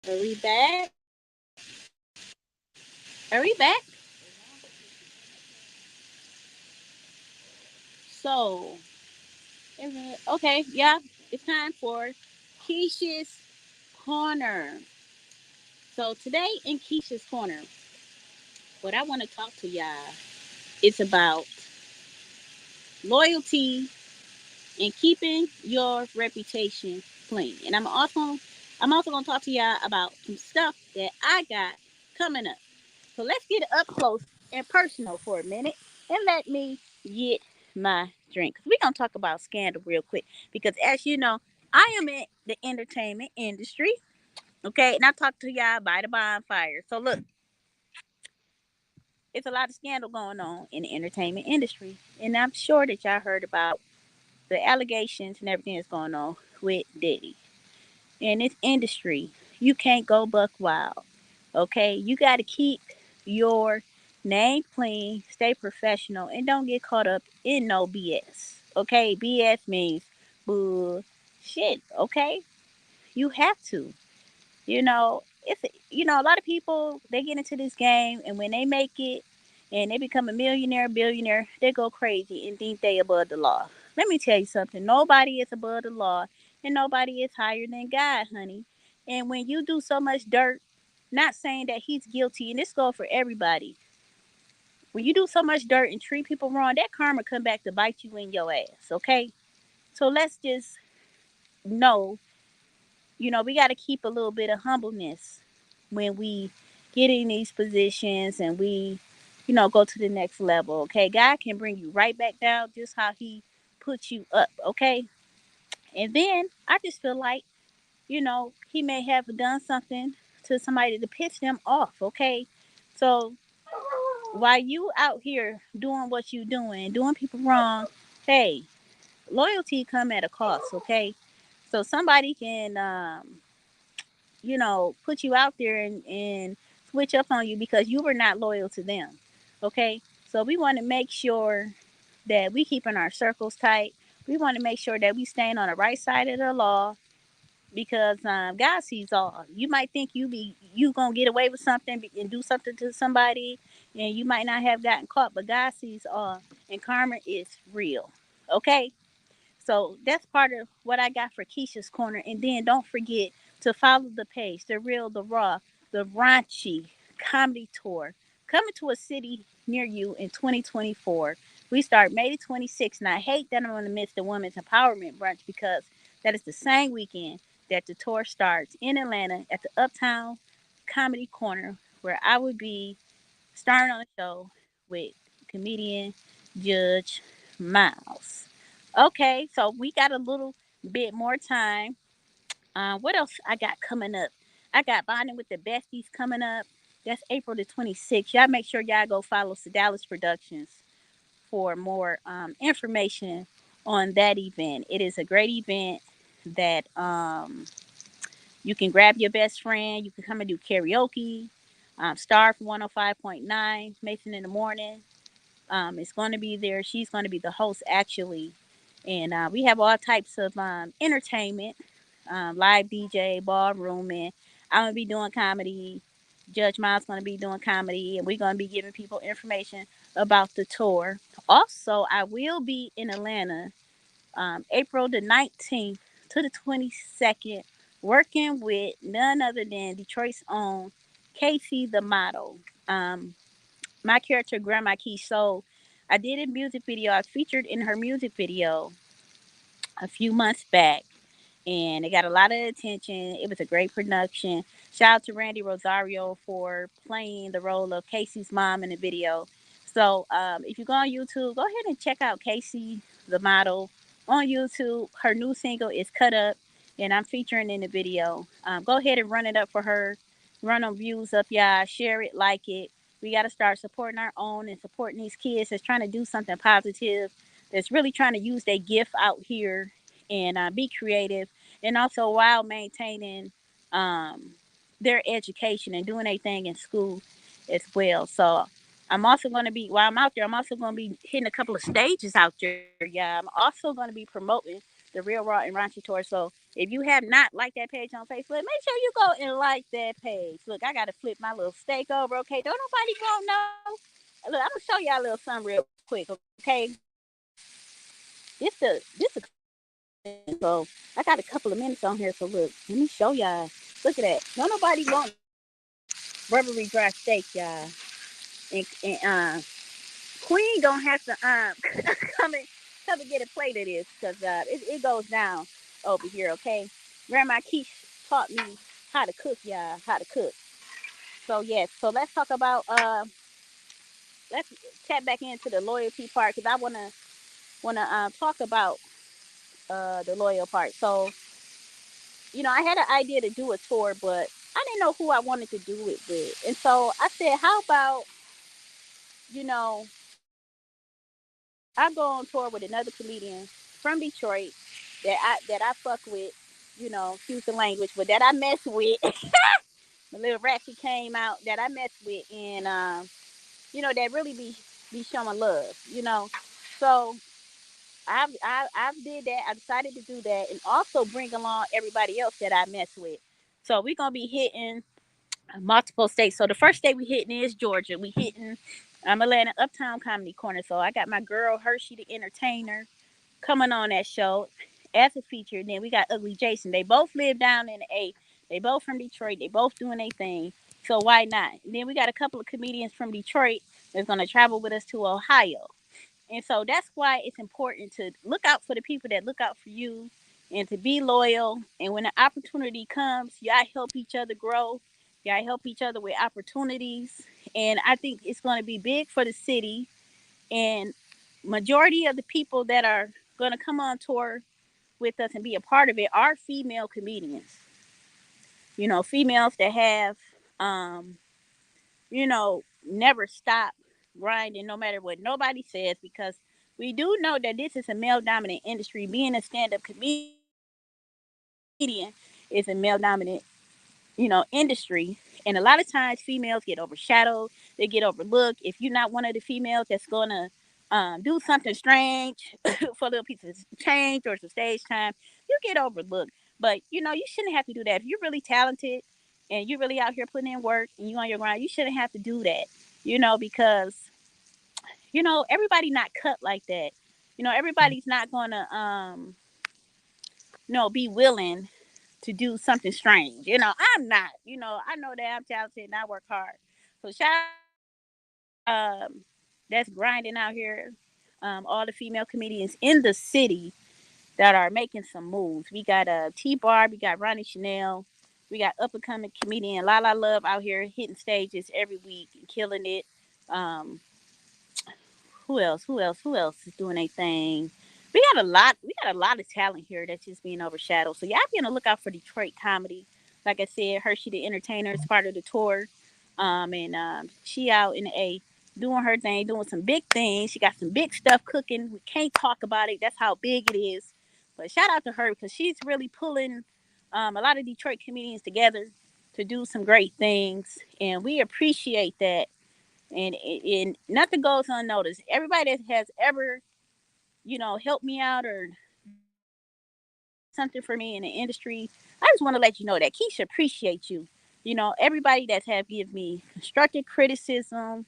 Speaker 2: Are we back? Are we back? So, okay, yeah, it's time for Keisha's Corner. So, today in Keisha's Corner, what I want to talk to y'all is about loyalty and keeping your reputation clean. And I'm also gonna talk to y'all about some stuff that I got coming up. So let's get up close and personal for a minute and let me get my drink. Cause we're gonna talk about scandal real quick. Because as you know, I am in the entertainment industry. Okay, and I talk to y'all by the bonfire. So look, it's a lot of scandal going on in the entertainment industry. And I'm sure that y'all heard about the allegations and everything that's going on with Diddy. In this industry, you can't go buck wild. Okay, you got to keep your name clean, stay professional, and don't get caught up in no BS. Okay, BS means bullshit. Okay, you have to. It's a lot of people they get into this game, and when they make it and they become a millionaire, billionaire, they go crazy and think they above the law. Let me tell you something. Nobody is above the law, and nobody is higher than God, honey. And when you do so much dirt, not saying that he's guilty, and this goes for everybody. When you do so much dirt and treat people wrong, that karma come back to bite you in your ass. Okay, so let's just know we got to keep a little bit of humbleness when we get in these positions and we, go to the next level. Okay. God can bring you right back down just how he put you up. Okay. And then I just feel like, he may have done something to somebody to piss them off. Okay. So while you out here doing what you doing people wrong, hey, loyalty come at a cost. Okay. So somebody can, put you out there and switch up on you because you were not loyal to them. Okay? So we want to make sure that we keeping our circles tight. We want to make sure that we staying on the right side of the law because God sees all. You might think you gonna get away with something and do something to somebody, and you might not have gotten caught, but God sees all, and karma is real. Okay, so that's part of what I got for Keisha's Corner. And then don't forget to follow the page, the real, the raw, the raunchy comedy tour coming to a city near you in 2024. We start May the 26th. And I hate that I'm going to miss the Women's Empowerment Brunch because that is the same weekend that the tour starts in Atlanta at the Uptown Comedy Corner, where I would be starring on the show with comedian Judge Miles. Okay, so we got a little bit more time. What else I got coming up? I got Bonding with the Besties coming up. That's April the 26th. Y'all make sure y'all go follow Sedalis Productions for more information on that event. It is a great event that you can grab your best friend. You can come and do karaoke. Star from 105.9, Mason in the Morning. Is going to be there. She's going to be the host, actually. And we have all types of entertainment, live DJ, ballroom, and I'm going to be doing comedy. Judge Miles going to be doing comedy, and we're going to be giving people information about the tour. Also, I will be in Atlanta April the 19th to the 22nd, working with none other than Detroit's own Casey the Model. My character, Grandma Key. So I did a music video. I was featured in her music video a few months back, and it got a lot of attention. It was a great production. Shout out to Randy Rosario for playing the role of Casey's mom in the video. So if you go on YouTube, go ahead and check out Casey, the model, on YouTube. Her new single is Cut Up, and I'm featuring in the video. Go ahead and run it up for her. Run them views up, y'all. Share it, like it. We got to start supporting our own and supporting these kids that's trying to do something positive, that's really trying to use their gift out here and be creative, and also while maintaining um, their education and doing their thing in school as well. So I'm also going to be, while I'm out there, I'm also going to be hitting a couple of stages out there. Yeah, I'm also going to be promoting the Real Raw and Raunchy Tour. So If you have not liked that page on Facebook, make sure you go and like that page. Look, I gotta flip my little steak over. Okay, don't nobody gonna know. Look, I'm gonna show y'all a little something real quick. Okay, this the cooking show. So I got a couple of minutes on here. So look, let me show y'all. Look at that. Don't nobody want rubbery dry steak, y'all. And Queen gonna have to come and get a plate of this because it goes down over here. Okay, Grandma Keith taught me how to cook, y'all. How to cook. So yes, so let's talk about let's tap back into the loyalty part because I wanna talk about the loyal part. So I had an idea to do a tour, but I didn't know who I wanted to do it with, and so I said, how about you know I go on tour with another comedian from Detroit that I fuck with, excuse the language, but that I mess with. The little ratchet came out that I mess with, and that really be showing love, So I've did that. I decided to do that, and also bring along everybody else that I mess with. So we're gonna be hitting multiple states. So the first state we hitting is Georgia. We hitting Atlanta Uptown Comedy Corner. So I got my girl Hershey the Entertainer coming on that show as a feature. And then we got Ugly Jason. They both live down in the A. They both from Detroit. They both doing their thing. So why not? And then we got a couple of comedians from Detroit that's gonna travel with us to Ohio. And so that's why it's important to look out for the people that look out for you and to be loyal. And when the opportunity comes, y'all help each other grow. Y'all help each other with opportunities. And I think it's going to be big for the city. And majority of the people that are going to come on tour with us and be a part of it are female comedians. Females that have, um, never stop grinding no matter what nobody says because we do know that this is a male dominant industry. Being a stand up comedian is a male dominant, industry. And a lot of times females get overshadowed, they get overlooked. If you're not one of the females that's gonna do something strange for a little piece of change or some stage time, you get overlooked. But you shouldn't have to do that. If you're really talented and you're really out here putting in work and you on your grind, you shouldn't have to do that. Because everybody not cut like that. Everybody's not gonna be willing to do something strange. I'm not. I know that I'm talented and I work hard. So shout out to everybody that's grinding out here. All the female comedians in the city that are making some moves. We got T Bar, we got Ronnie Chanel, we got up and coming comedian Lala Love out here hitting stages every week and killing it. Um, who else? Who else? Who else is doing a thing? We got a lot. We got a lot of talent here that's just being overshadowed. So y'all be on the lookout for Detroit comedy. Like I said, Hershey the Entertainer is part of the tour, and she out in the A doing her thing, doing some big things. She got some big stuff cooking. We can't talk about it. That's how big it is. But shout out to her because she's really pulling a lot of Detroit comedians together to do some great things, and we appreciate that and nothing goes unnoticed. Everybody that has ever, helped me out or done something for me in the industry, I just want to let you know that Keisha appreciates you. Everybody that have give me constructive criticism,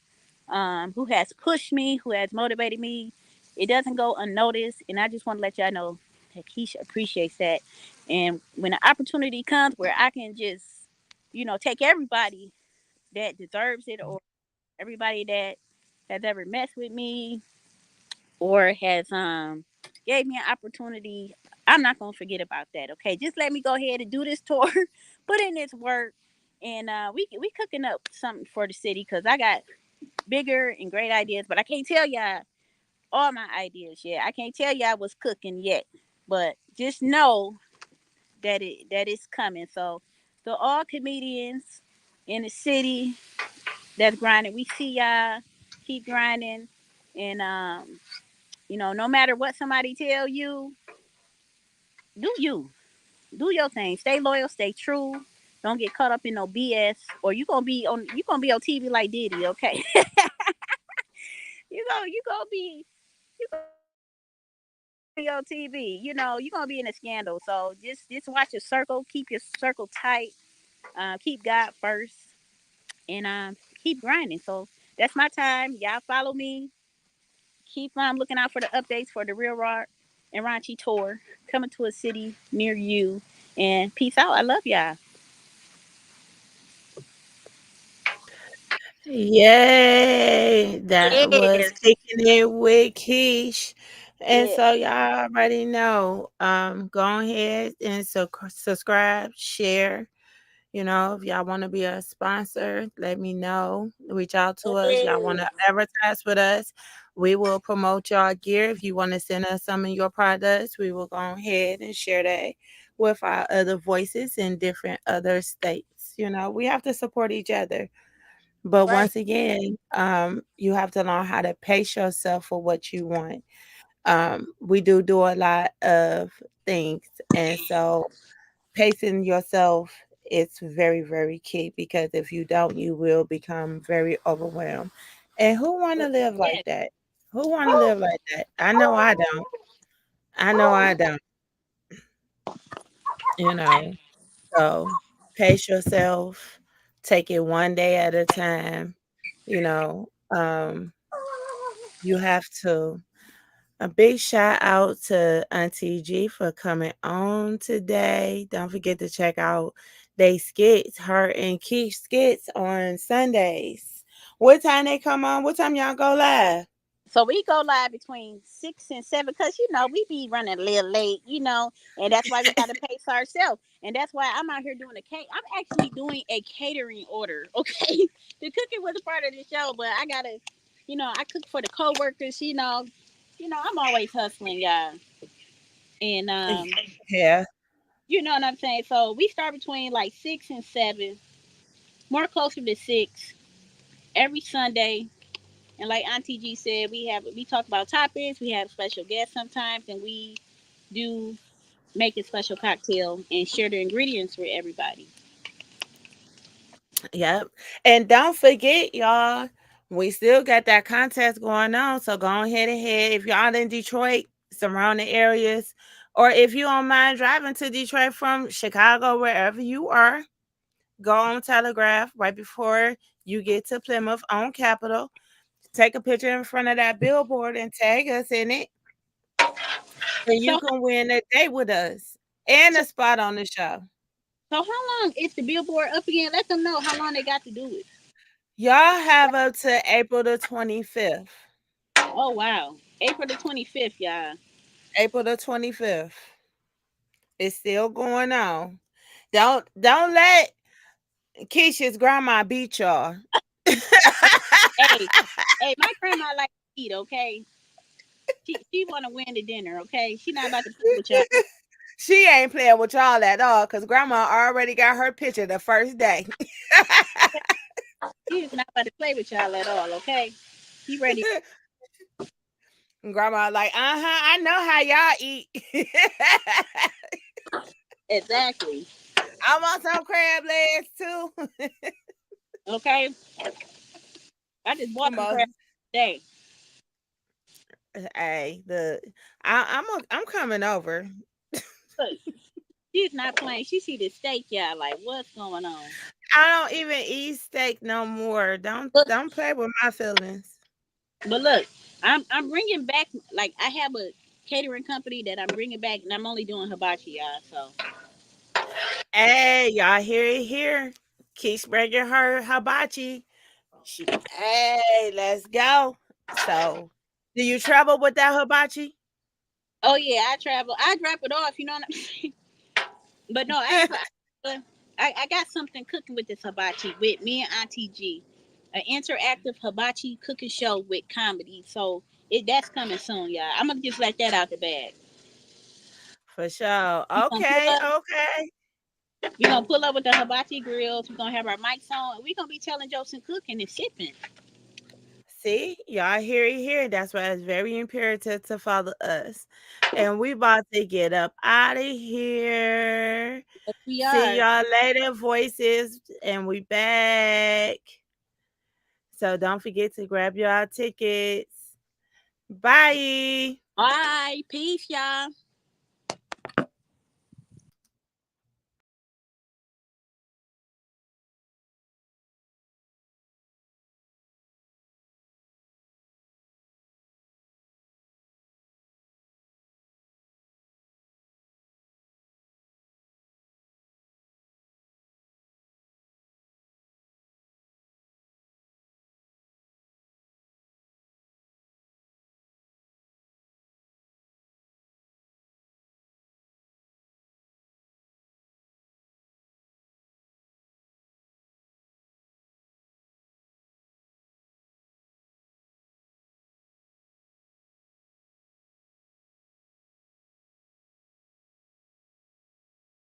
Speaker 2: who has pushed me, who has motivated me, it doesn't go unnoticed. And I just want to let y'all know that Keisha appreciates that. And when the opportunity comes where I can just, take everybody that deserves it or everybody that has ever messed with me or has gave me an opportunity, I'm not gonna forget about that. Okay, just let me go ahead and do this tour, put in this work, and we cooking up something for the city because I got bigger and great ideas, but I can't tell y'all all my ideas yet. I can't tell y'all what's cooking yet, but just know that it's coming. So all comedians in the city that's grinding. We see y'all keep grinding, and no matter what somebody tell you, you do your thing. Stay loyal, stay true. Don't get caught up in no BS, or you gonna be on TV like Diddy. Okay, you gonna be on TV like Diddy. be on TV. You know, you're gonna be in a scandal. So just watch your circle. Keep your circle tight. Keep God first, and keep grinding. So that's my time. Y'all follow me. Keep looking out for the updates for the Real Rock and Raunchy tour coming to a city near you. And peace out. I love y'all.
Speaker 1: Yay! That was
Speaker 2: Yes.
Speaker 1: kicking it with Keish. And
Speaker 2: Yeah.
Speaker 1: so y'all already know. Go ahead and subscribe, share. You know, if y'all want to be a sponsor, let me know. Reach out to us. Y'all want to
Speaker 2: Yes.
Speaker 1: advertise with us. We will promote y'all gear. If you want to send us some of your products, we will go ahead and share that with our other voices in different other states. You know, we have to support each other. But
Speaker 2: Right.
Speaker 1: once again, you have to learn how to pace yourself for what you want. We do a lot of things, and so pacing yourself is very, very key because if you don't, you will become very overwhelmed. And who want to live like
Speaker 2: Yes.
Speaker 1: that? Who want to live like that? I know I don't. I know I don't. You know, so pace yourself. Take it one day at a time. You know, you have to. A big shout out to Auntie G for coming on today. Don't forget to check out they skits, her and Keith skits on Sundays. What time they come on? What time y'all go live?
Speaker 2: So we go live between 6 and 7 because we be running a little late, and that's why we got to pace ourselves. And that's why I'm out here doing a cake. I'm actually doing a catering order. Okay, the cooking was a part of the show, but I gotta, I cook for the coworkers. I'm always hustling, y'all, and
Speaker 1: Yeah.
Speaker 2: you know what I'm saying. So we start between like 6 and 7, more closer to 6 every Sunday. And like Auntie G said, we talk about topics. We have special guests sometimes, and we do make a special cocktail and share the ingredients with everybody.
Speaker 1: Yep. And don't forget, y'all, we still got that contest going on. So go ahead. If y'all in Detroit, surrounding areas, or if you don't mind driving to Detroit from Chicago, wherever you are, go on Telegraph right before you get to Plymouth on Capitol. Take a picture in front of that billboard and tag us in it, and you
Speaker 2: So,
Speaker 1: can win a date with us and
Speaker 2: so,
Speaker 1: a spot on the show.
Speaker 2: so how long is the billboard up again? Let them know how long they got to do it.
Speaker 1: Y'all have up to April the 25th.
Speaker 2: Oh wow, April the 25th, y'all.
Speaker 1: April the 25th. It's still going on. Don't let Keisha's grandma beat y'all.
Speaker 2: Hey, hey, my grandma like to eat. Okay, she want to win the dinner. Okay, she not about to play with y'all.
Speaker 1: She ain't playing with y'all at all because grandma already got her picture the first day.
Speaker 2: She is not about to play with y'all at all. Okay, she ready.
Speaker 1: Grandma like, I know how y'all eat.
Speaker 2: Exactly.
Speaker 1: I want some crab legs too.
Speaker 2: Okay, I just bought them crab
Speaker 1: Most,
Speaker 2: today.
Speaker 1: hey, I'm coming over.
Speaker 2: Look, she's not playing. She see the steak, y'all. Like, what's going on?
Speaker 1: I don't even eat steak no more.
Speaker 2: Look,
Speaker 1: Don't play with my feelings.
Speaker 2: but look, I'm bringing back. Like, I have a catering company that I'm bringing back, and I'm only doing hibachi, y'all. So,
Speaker 1: Hey, y'all hear it here? Keep spreading her hibachi. Hey, let's go. So, do you travel with that hibachi?
Speaker 2: oh yeah, I travel. I drop it off. You know what I'm saying? But no, actually, I got something cooking with this hibachi with me and Auntie G, an interactive hibachi cooking show with comedy. So that's coming soon, y'all. I'm gonna just let that out the bag.
Speaker 1: For sure.
Speaker 2: We gonna pull
Speaker 1: Okay,
Speaker 2: up.
Speaker 1: okay.
Speaker 2: We gonna pull up with the hibachi grills. We're gonna have our mics on. And we gonna be telling jokes and cooking and sipping.
Speaker 1: See, y'all hear it here. That's why it's very imperative to follow us. And we about to get up out of here.
Speaker 2: Yes, we
Speaker 1: See
Speaker 2: are.
Speaker 1: y'all later, voices, and we back. So don't forget to grab your tickets. Bye.
Speaker 2: All right, peace, y'all.